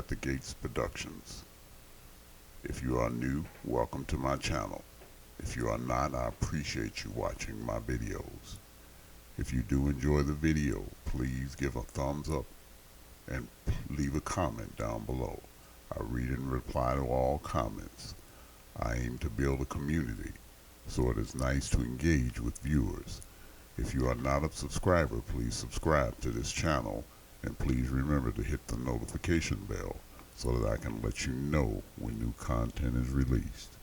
the Gates Productions. If you are new, welcome to my channel. If you are not, I appreciate you watching my videos. If you do enjoy the video, please give a thumbs up and leave a comment down below. I read and reply to all comments. I aim to build a community, so it is nice to engage with viewers. If you are not a subscriber, please subscribe to this channel, and please remember to hit the notification bell so that I can let you know when new content is released.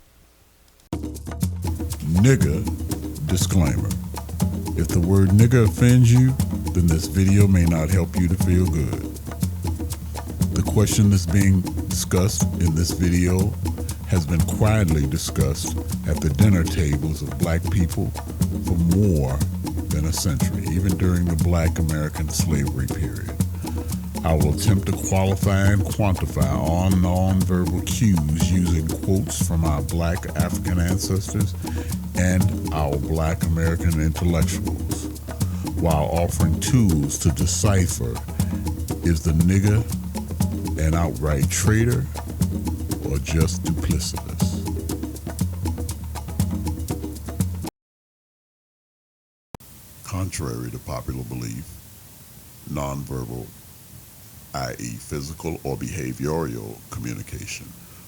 Nigga disclaimer. If the word nigga offends you, then this video may not help you to feel good. The question that's being discussed in this video has been quietly discussed at the dinner tables of black people for more than a century, even during the Black American slavery period. I will attempt to qualify and quantify all non-verbal cues using quotes from our black African ancestors and our black American intellectuals, while offering tools to decipher, is the nigga an outright traitor or just duplicitous? Contrary to popular belief, nonverbal, i.e. physical or behavioral communication,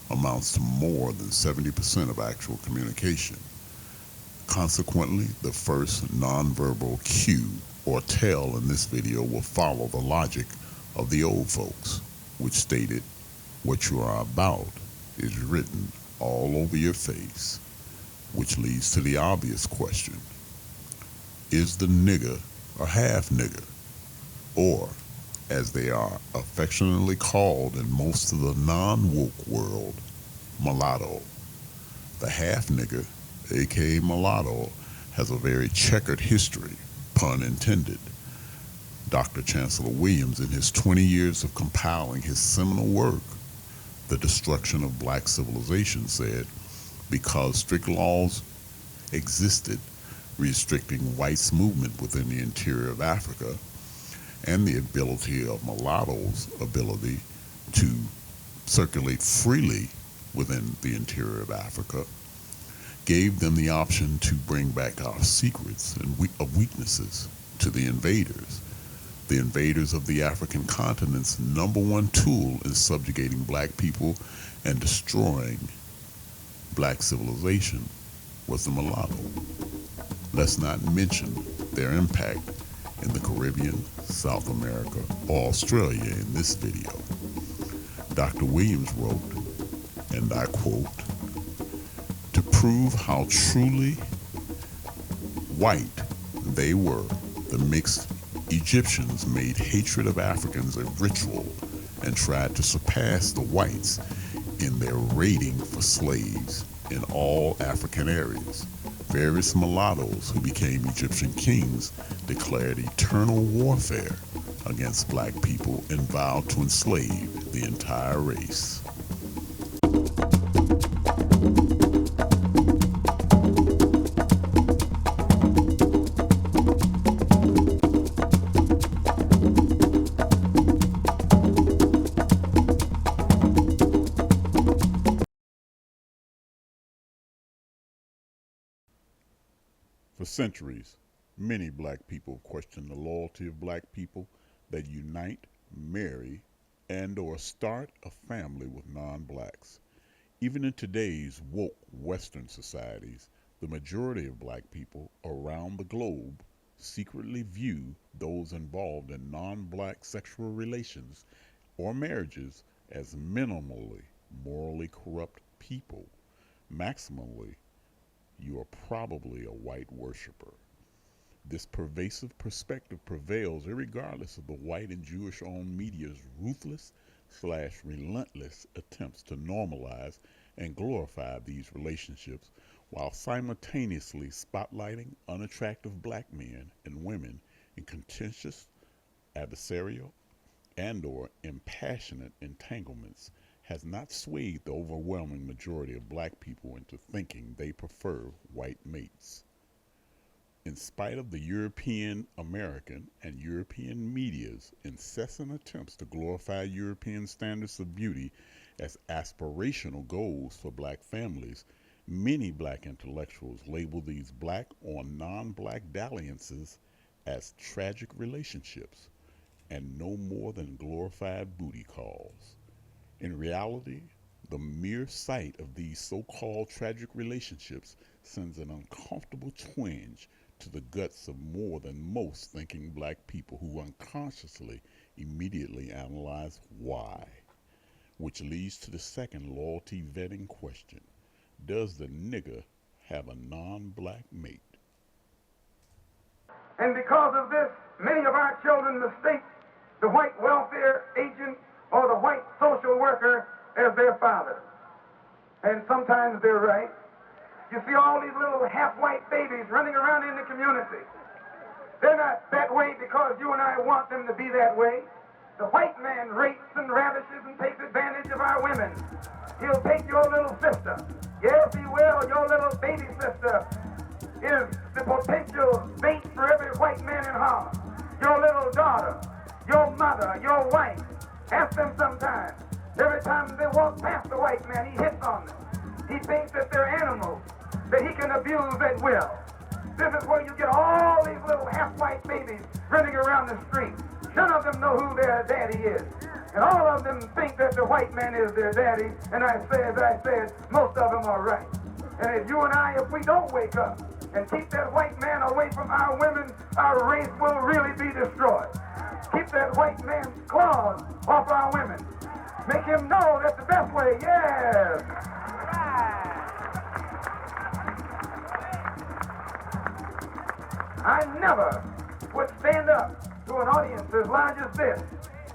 amounts to more than 70% of actual communication. Consequently, the first nonverbal cue or tell in this video will follow the logic of the old folks, which stated, "What you are about is written all over your face," which leads to the obvious question: is the nigger a half-nigger, or, as they are affectionately called in most of the non-woke world, mulatto? The half-nigger, aka mulatto, has a very checkered history, pun intended. Dr. Chancellor Williams, in his 20 years of compiling his seminal work, The Destruction of Black Civilization, said, because strict laws existed restricting whites' movement within the interior of Africa, and the ability of mulattoes' ability to circulate freely within the interior of Africa, gave them the option to bring back our secrets and of weaknesses to the invaders. The invaders of the African continent's number one tool in subjugating black people and destroying black civilization was the mulatto. Let's not mention their impact in the Caribbean, South America, or Australia in this video. Dr. Williams wrote, and I quote, "To prove how truly white they were, the mixed Egyptians made hatred of Africans a ritual and tried to surpass the whites in their raiding for slaves in all African areas. Various mulattoes who became Egyptian kings declared eternal warfare against black people and vowed to enslave the entire race." For centuries, many black people questioned the loyalty of black people that unite, marry, and/or start a family with non-blacks. Even in today's woke Western societies, the majority of black people around the globe secretly view those involved in non-black sexual relations or marriages as minimally morally corrupt people. Maximally, you are probably a white worshiper. This pervasive perspective prevails irregardless of the white and Jewish-owned media's ruthless/relentless attempts to normalize and glorify these relationships while simultaneously spotlighting unattractive black men and women in contentious, adversarial, and/or impassionate entanglements has not swayed the overwhelming majority of black people into thinking they prefer white mates. In spite of the European American and European media's incessant attempts to glorify European standards of beauty as aspirational goals for black families, many black intellectuals label these black or non-black dalliances as tragic relationships and no more than glorified booty calls. In reality, the mere sight of these so-called tragic relationships sends an uncomfortable twinge to the guts of more than most thinking black people who unconsciously immediately analyze why. Which leads to the second loyalty vetting question. Does the nigger have a non-black mate? And because of this, many of our children mistake the white welfare agent or the white social worker as their father. And sometimes they're right. You see all these little half-white babies running around in the community. They're not that way because you and I want them to be that way. The white man rapes and ravishes and takes advantage of our women. He'll take your little sister. Yes, he will. Your little baby sister is the potential bait for every white man in Harlem. Your little daughter, your mother, your wife. Ask them sometimes. Every time they walk past the white man, he hits on them. He thinks that they're animals that he can abuse at will. This is where you get all these little half-white babies running around the street. None of them know who their daddy is. And all of them think that the white man is their daddy. And I say, as I said, most of them are right. And if you and I, if we don't wake up and keep that white man away from our women, our race will really be destroyed. Keep that white man's claws off our women. Make him know that's the best way, yes. I never would stand up to an audience as large as this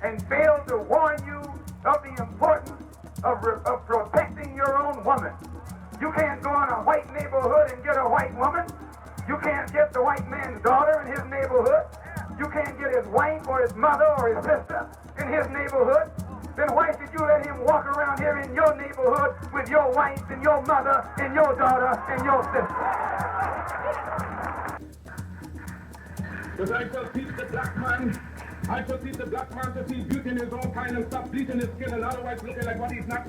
and fail to warn you of the importance of protecting your own woman. You can't go in a white neighborhood and get a white woman. You can't get the white man's daughter in his neighborhood. You can't get his wife or his mother or his sister in his neighborhood. Then why should you let him walk around here in your neighborhood with your wife and your mother and your daughter and your sister? Because I shall teach the black man, I shall teach the black man to see beauty in his own kind and stop bleaching his skin and otherwise looking like what he's not.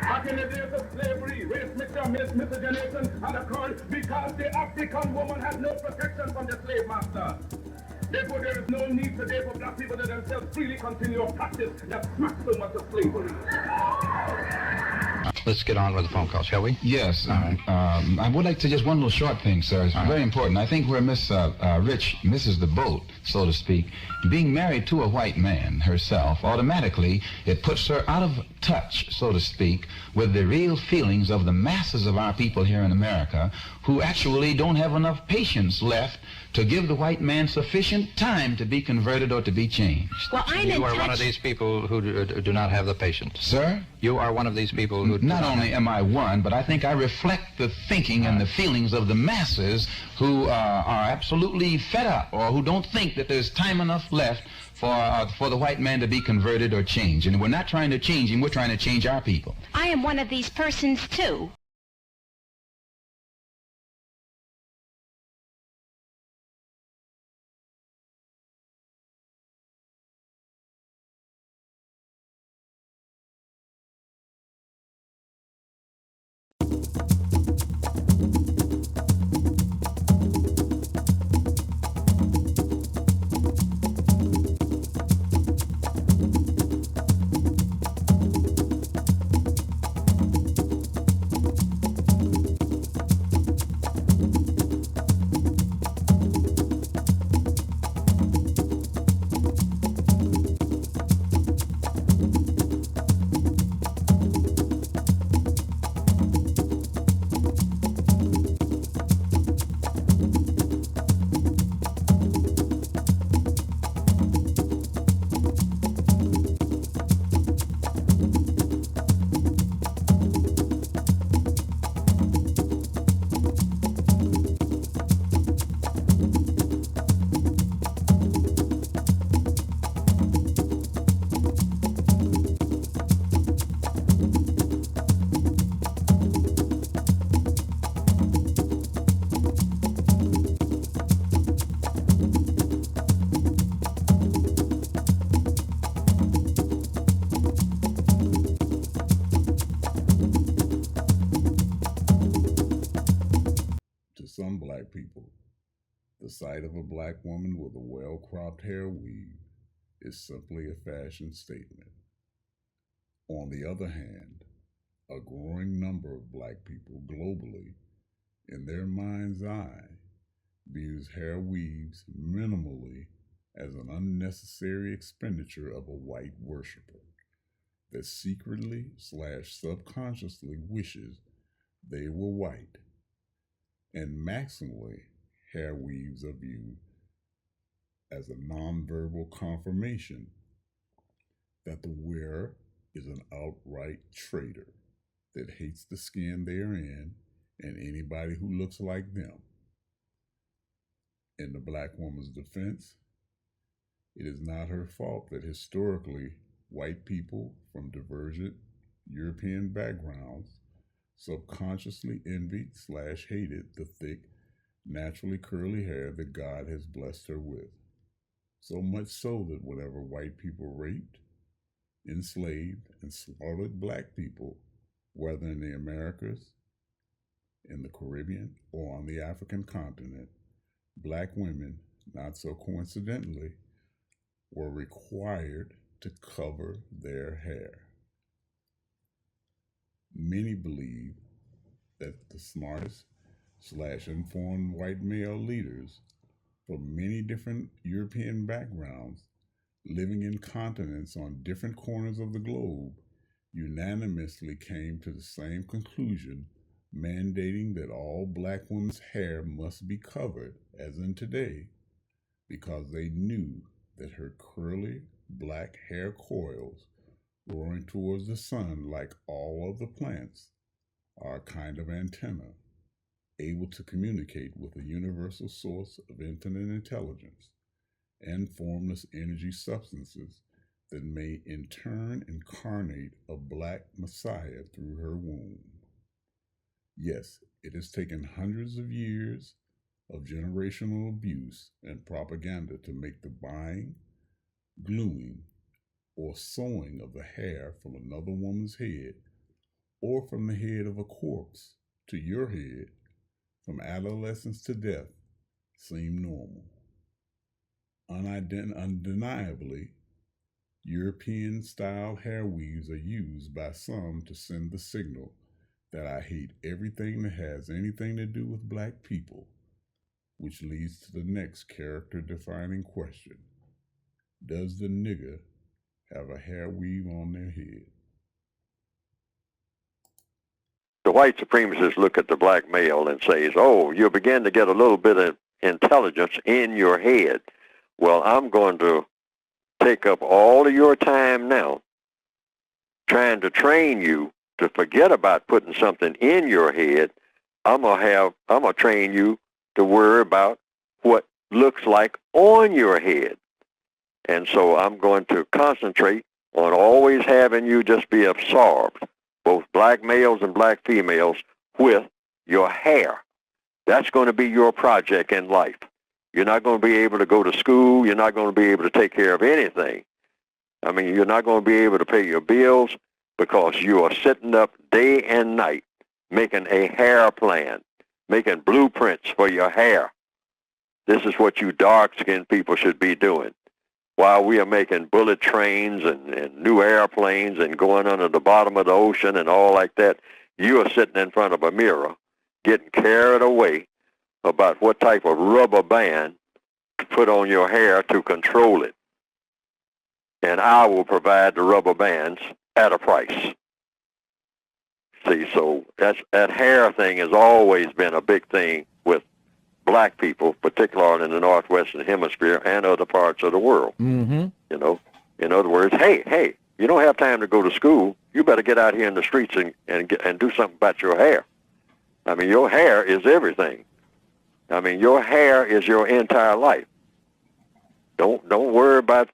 Back in the days of slavery, race mixture, miscegenation, and occurred because the African woman had no protection from the slave master. Therefore, there is no need today for black people to themselves freely continue to practice that so much of slavery. Let's get on with the phone call, shall we? Yes. I would like to just one little short thing, sir. It's very important. I think where Miss Rich misses the boat, so to speak, being married to a white man herself, automatically it puts her out of touch, so to speak, with the real feelings of the masses of our people here in America who actually don't have enough patience left to give the white man sufficient time to be converted or to be changed. Well, you are one of these people who do not have the patience. Sir? You are one of these people who not only am I one, but I think I reflect the thinking and the feelings of the masses who are absolutely fed up or who don't think that there's time enough left for the white man to be converted or changed. And we're not trying to change him, we're trying to change our people. I am one of these persons, too. The sight of a black woman with a well-cropped hair weave is simply a fashion statement. On the other hand, a growing number of black people globally, in their mind's eye, views hair weaves minimally as an unnecessary expenditure of a white worshiper that secretly/subconsciously wishes they were white, and maximally hair weaves are viewed as a nonverbal confirmation that the wearer is an outright traitor that hates the skin they are in and anybody who looks like them. In the black woman's defense, it is not her fault that historically white people from divergent European backgrounds subconsciously envied/hated the thick, naturally curly hair that God has blessed her with. So much so that whenever white people raped, enslaved, and slaughtered black people, whether in the Americas, in the Caribbean, or on the African continent, black women, not so coincidentally, were required to cover their hair. Many believe that the smartest/informed white male leaders from many different European backgrounds, living in continents on different corners of the globe, unanimously came to the same conclusion, mandating that all black women's hair must be covered, as in today, because they knew that her curly black hair coils, roaring towards the sun like all other plants, are a kind of antenna, able to communicate with a universal source of infinite intelligence and formless energy substances that may in turn incarnate a black Messiah through her womb. Yes, it has taken hundreds of years of generational abuse and propaganda to make the buying, gluing, or sewing of the hair from another woman's head, or from the head of a corpse to your head, from adolescence to death, seem normal. Undeniably, European-style hair weaves are used by some to send the signal that I hate everything that has anything to do with black people, which leads to the next character-defining question. Does the nigger have a hair weave on their head? The white supremacists look at the black male and says, oh, you'll begin to get a little bit of intelligence in your head. Well, I'm going to take up all of your time now trying to train you to forget about putting something in your head. I'm gonna train you to worry about what looks like on your head. And so I'm going to concentrate on always having you just be absorbed, both black males and black females, with your hair. That's going to be your project in life. You're not going to be able to go to school. You're not going to be able to take care of anything. I mean, you're not going to be able to pay your bills because you are sitting up day and night making a hair plan, making blueprints for your hair. This is what you dark-skinned people should be doing. While we are making bullet trains and new airplanes and going under the bottom of the ocean and all like that, you are sitting in front of a mirror getting carried away about what type of rubber band to put on your hair to control it. And I will provide the rubber bands at a price. See, so that hair thing has always been a big thing with black people, particularly in the Northwestern Hemisphere and other parts of the world. Mm-hmm. You know, in other words, hey, you don't have time to go to school. You better get out here in the streets and do something about your hair. I mean, your hair is everything. I mean, your hair is your entire life. Don't worry about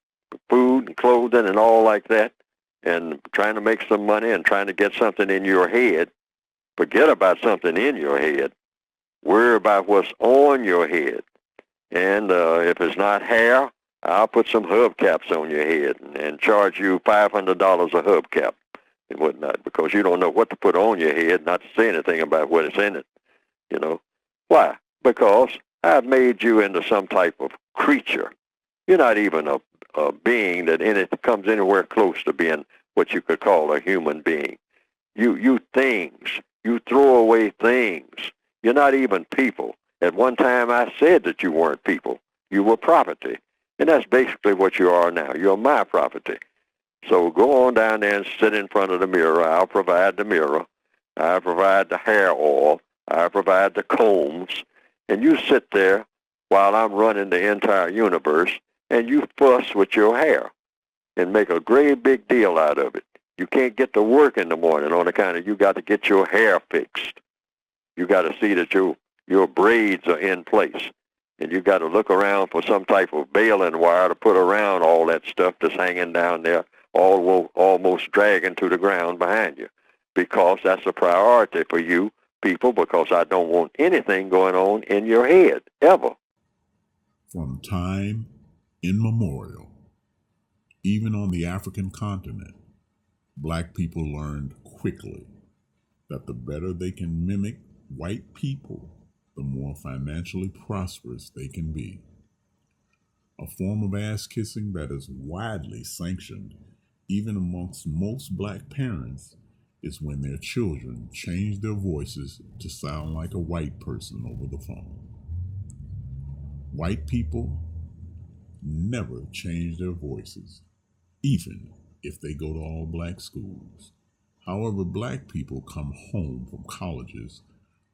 food and clothing and all like that and trying to make some money and trying to get something in your head. Forget about something in your head. Worry about what's on your head. And if it's not hair, I'll put some hubcaps on your head and charge you $500 a hubcap and whatnot, because you don't know what to put on your head, not to say anything about what is in it. You know why? Because I've made you into some type of creature. You're not even a being that comes anywhere close to being what you could call a human being. You things. You throw away things. You're not even people. At one time I said that you weren't people. You were property. And that's basically what you are now. You're my property. So go on down there and sit in front of the mirror. I'll provide the mirror. I'll provide the hair oil. I'll provide the combs. And you sit there while I'm running the entire universe, and you fuss with your hair and make a great big deal out of it. You can't get to work in the morning on account of you got to get your hair fixed. You got to see that your braids are in place. And you got to look around for some type of baling wire to put around all that stuff that's hanging down there, almost dragging to the ground behind you. Because that's a priority for you people, because I don't want anything going on in your head, ever. From time immemorial, even on the African continent, black people learned quickly that the better they can mimic white people, the more financially prosperous they can be. A form of ass-kissing that is widely sanctioned, even amongst most black parents, is when their children change their voices to sound like a white person over the phone. White people never change their voices, even if they go to all black schools. However, black people come home from colleges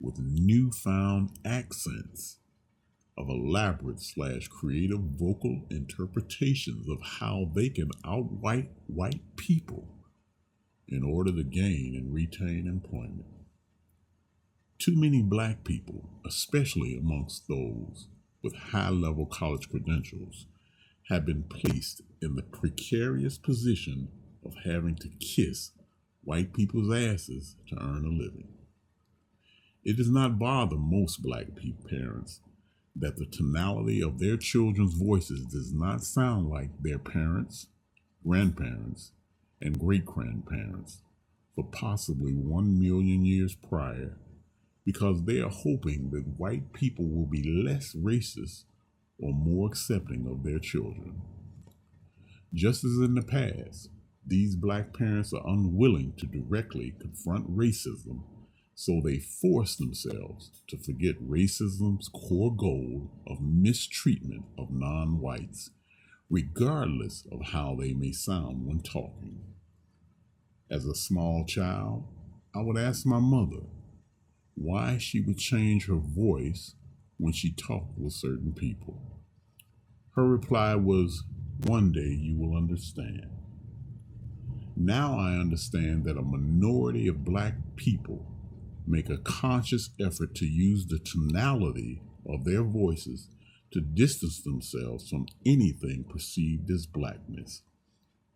with newfound accents of elaborate / creative vocal interpretations of how they can out-white white people in order to gain and retain employment. Too many black people, especially amongst those with high-level college credentials, have been placed in the precarious position of having to kiss white people's asses to earn a living. It does not bother most black parents that the tonality of their children's voices does not sound like their parents, grandparents, and great-grandparents for possibly 1 million years prior, because they are hoping that white people will be less racist or more accepting of their children. Just as in the past, these black parents are unwilling to directly confront racism, so they force themselves to forget racism's core goal of mistreatment of non-whites, regardless of how they may sound when talking. As a small child, I would ask my mother why she would change her voice when she talked with certain people. Her reply was, "One day you will understand." Now I understand that a minority of black people make a conscious effort to use the tonality of their voices to distance themselves from anything perceived as blackness,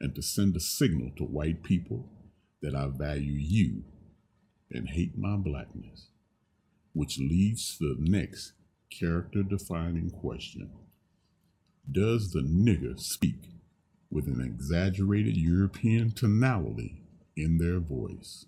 and to send a signal to white people that I value you and hate my blackness, which leads to the next character-defining question. Does the nigger speak with an exaggerated European tonality in their voice?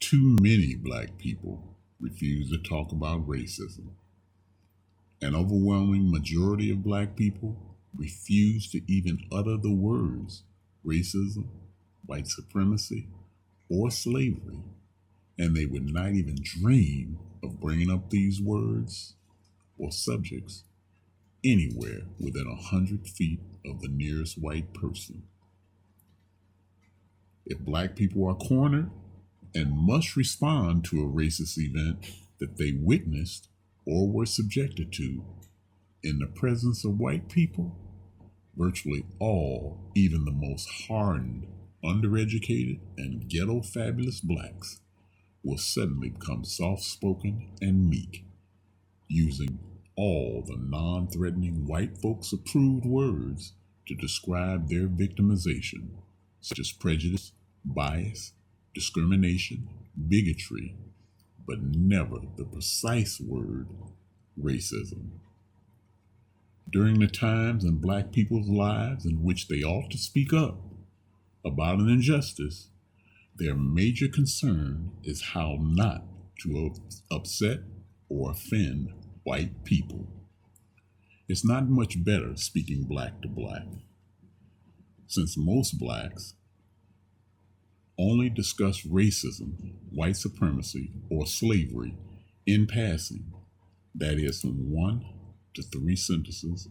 Too many black people refuse to talk about racism. An overwhelming majority of black people refuse to even utter the words racism, white supremacy, or slavery, and they would not even dream of bringing up these words or subjects anywhere within 100 feet of the nearest white person. If black people are cornered and must respond to a racist event that they witnessed or were subjected to in the presence of white people, virtually all, even the most hardened, undereducated, and ghetto fabulous blacks will suddenly become soft-spoken and meek, using all the non-threatening white folks approved words to describe their victimization, such as prejudice, bias, discrimination, bigotry, but never the precise word racism. During the times in black people's lives in which they ought to speak up about an injustice, their major concern is how not to upset or offend white people. It's not much better speaking black to black, since most blacks only discuss racism, white supremacy, or slavery in passing, that is from 1 to 3 sentences,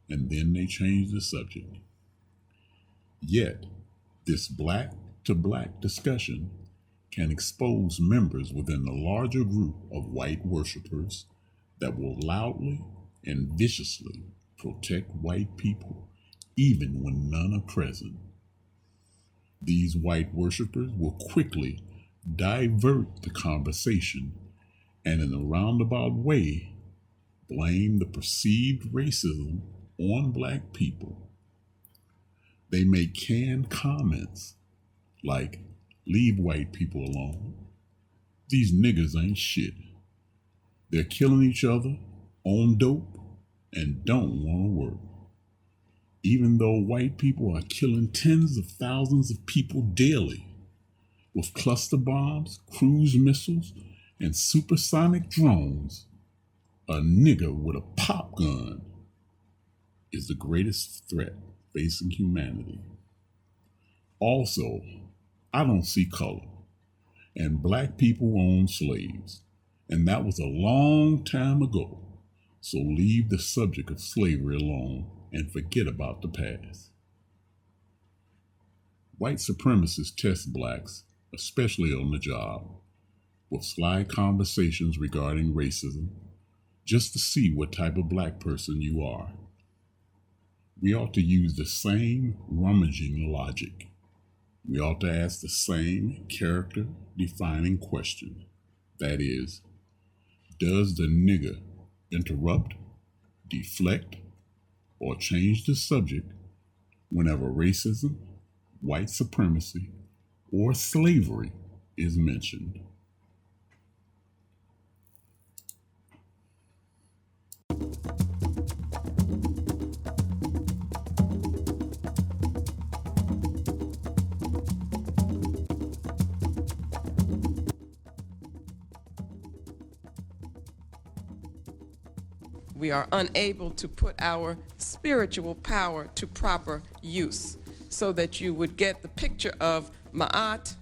and then they change the subject. Yet, this black to black discussion can expose members within the larger group of white worshipers that will loudly and viciously protect white people even when none are present. These white worshipers will quickly divert the conversation and in a roundabout way blame the perceived racism on black people. They make canned comments like, "Leave white people alone. These niggas ain't shit. They're killing each other on dope and don't want to work." Even though white people are killing tens of thousands of people daily with cluster bombs, cruise missiles, and supersonic drones, a nigger with a pop gun is the greatest threat facing humanity. Also, I don't see color, and black people own slaves, and that was a long time ago, so leave the subject of slavery alone and forget about the past. White supremacists test blacks, especially on the job, with sly conversations regarding racism, just to see what type of black person you are. We ought to use the same rummaging logic. We ought to ask the same character-defining question. That is, does the nigger interrupt, deflect, or change the subject whenever racism, white supremacy, or slavery is mentioned? We are unable to put our spiritual power to proper use, so that you would get the picture of Ma'at,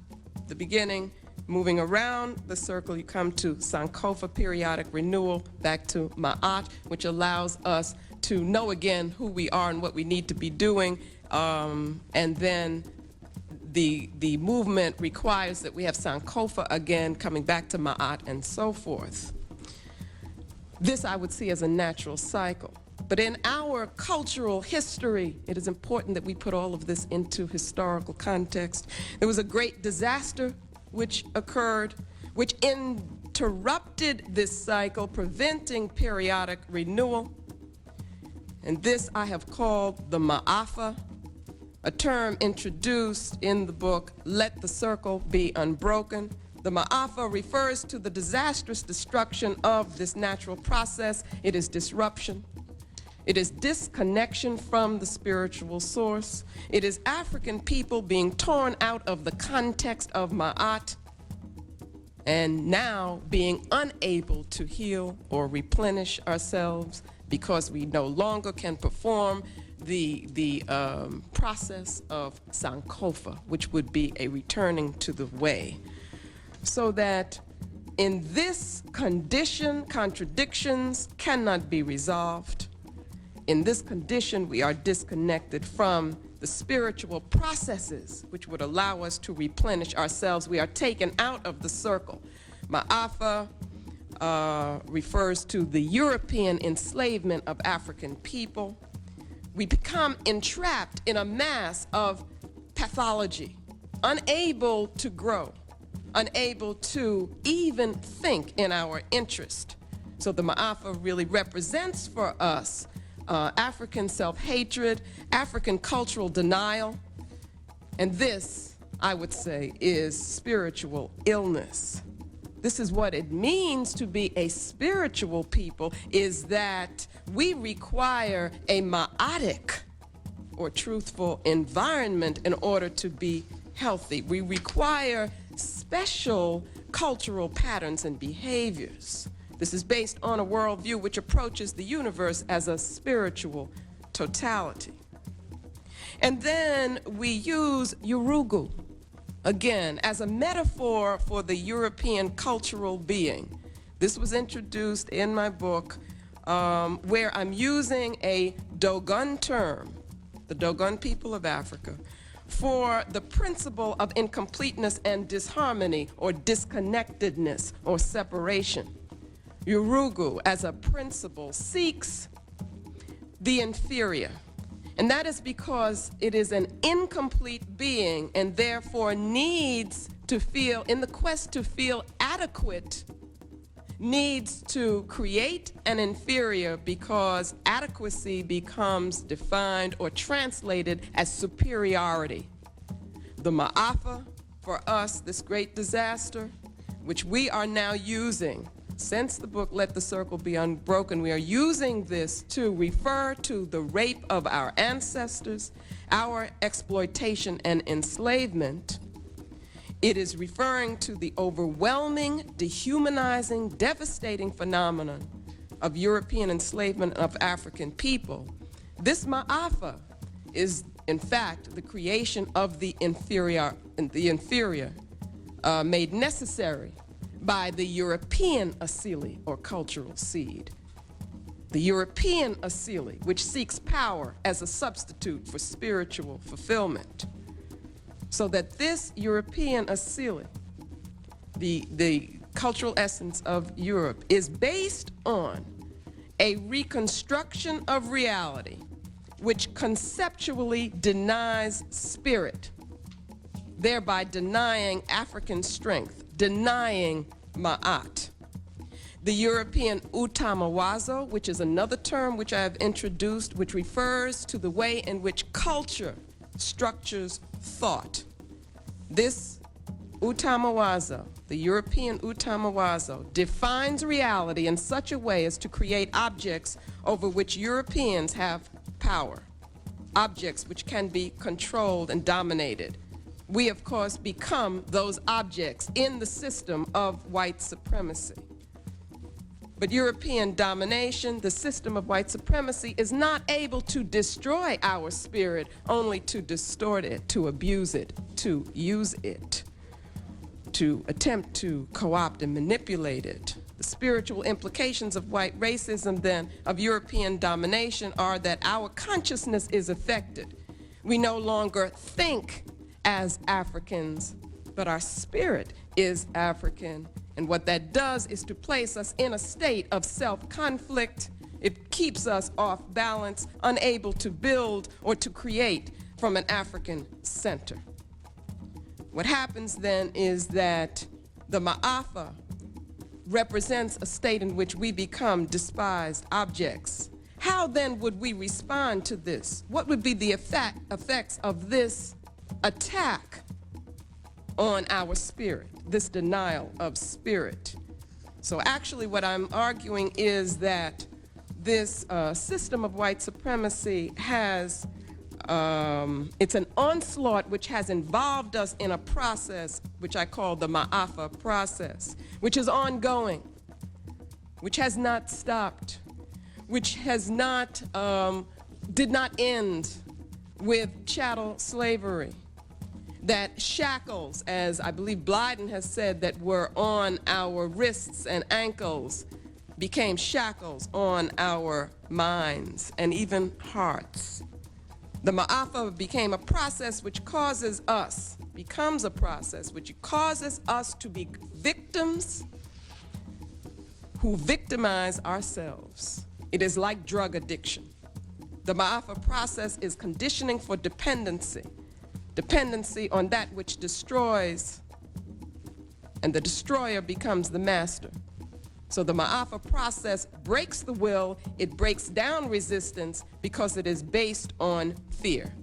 the beginning, moving around the circle, you come to Sankofa, periodic renewal, back to Ma'at, which allows us to know again who we are and what we need to be doing, and then the movement requires that we have Sankofa again, coming back to Ma'at, and so forth. This I would see as a natural cycle. But in our cultural history, it is important that we put all of this into historical context. There was a great disaster which occurred, which interrupted this cycle, preventing periodic renewal. And this I have called the Ma'afa, a term introduced in the book, Let the Circle Be Unbroken. The Ma'afa refers to the disastrous destruction of this natural process. It is disruption. It is disconnection from the spiritual source. It is African people being torn out of the context of Ma'at and now being unable to heal or replenish ourselves because we no longer can perform the process of Sankofa, which would be a returning to the way, so that in this condition, contradictions cannot be resolved. In this condition, we are disconnected from the spiritual processes which would allow us to replenish ourselves. We are taken out of the circle. Ma'afa refers to the European enslavement of African people. We become entrapped in a mass of pathology, unable to grow, unable to even think in our interest. So the Ma'afa really represents for us African self-hatred, African cultural denial, and this, I would say, is spiritual illness. This is what it means to be a spiritual people, is that we require a ma'atic or truthful environment in order to be healthy. We require special cultural patterns and behaviors. This is based on a worldview which approaches the universe as a spiritual totality. And then we use Urugu, again, as a metaphor for the European cultural being. This was introduced in my book where I'm using a Dogon term, the Dogon people of Africa, for the principle of incompleteness and disharmony or disconnectedness or separation. Urugu, as a principle, seeks the inferior. And that is because it is an incomplete being and therefore needs to feel, in the quest to feel adequate, needs to create an inferior because adequacy becomes defined or translated as superiority. The Ma'afa, for us, this great disaster, which we are now using, since the book Let the Circle Be Unbroken, we are using this to refer to the rape of our ancestors, our exploitation and enslavement. It is referring to the overwhelming, dehumanizing, devastating phenomenon of European enslavement of African people. This Ma'afa is, in fact, the creation of the inferior made necessary by the European Asili, or cultural seed. The European Asili, which seeks power as a substitute for spiritual fulfillment. So that this European Asili, the cultural essence of Europe, is based on a reconstruction of reality which conceptually denies spirit, thereby denying African strength, denying Ma'at. The European Utamawazo, which is another term which I have introduced, which refers to the way in which culture structures thought. This Utamawazo, the European Utamawazo, defines reality in such a way as to create objects over which Europeans have power, objects which can be controlled and dominated. We, of course, become those objects in the system of white supremacy. But European domination, the system of white supremacy, is not able to destroy our spirit, only to distort it, to abuse it, to use it, to attempt to co-opt and manipulate it. The spiritual implications of white racism, then, of European domination are that our consciousness is affected. We no longer think as Africans, but our spirit is African. And what that does is to place us in a state of self-conflict. It keeps us off balance, unable to build or to create from an African center. What happens then is that the Ma'afa represents a state in which we become despised objects. How then would we respond to this? What would be the effects of this attack on our spirit, this denial of spirit? So actually what I'm arguing is that this system of white supremacy has, it's an onslaught which has involved us in a process which I call the Ma'afa process, which is ongoing, which has not stopped, which has not did not end with chattel slavery. That shackles, as I believe Blyden has said, that were on our wrists and ankles became shackles on our minds and even hearts. The ma'afa became a process which becomes a process which causes us to be victims who victimize ourselves. It is like drug addiction. The ma'afa process is conditioning for dependency on that which destroys, and the destroyer becomes the master. So the ma'afa process breaks the will, it breaks down resistance because it is based on fear.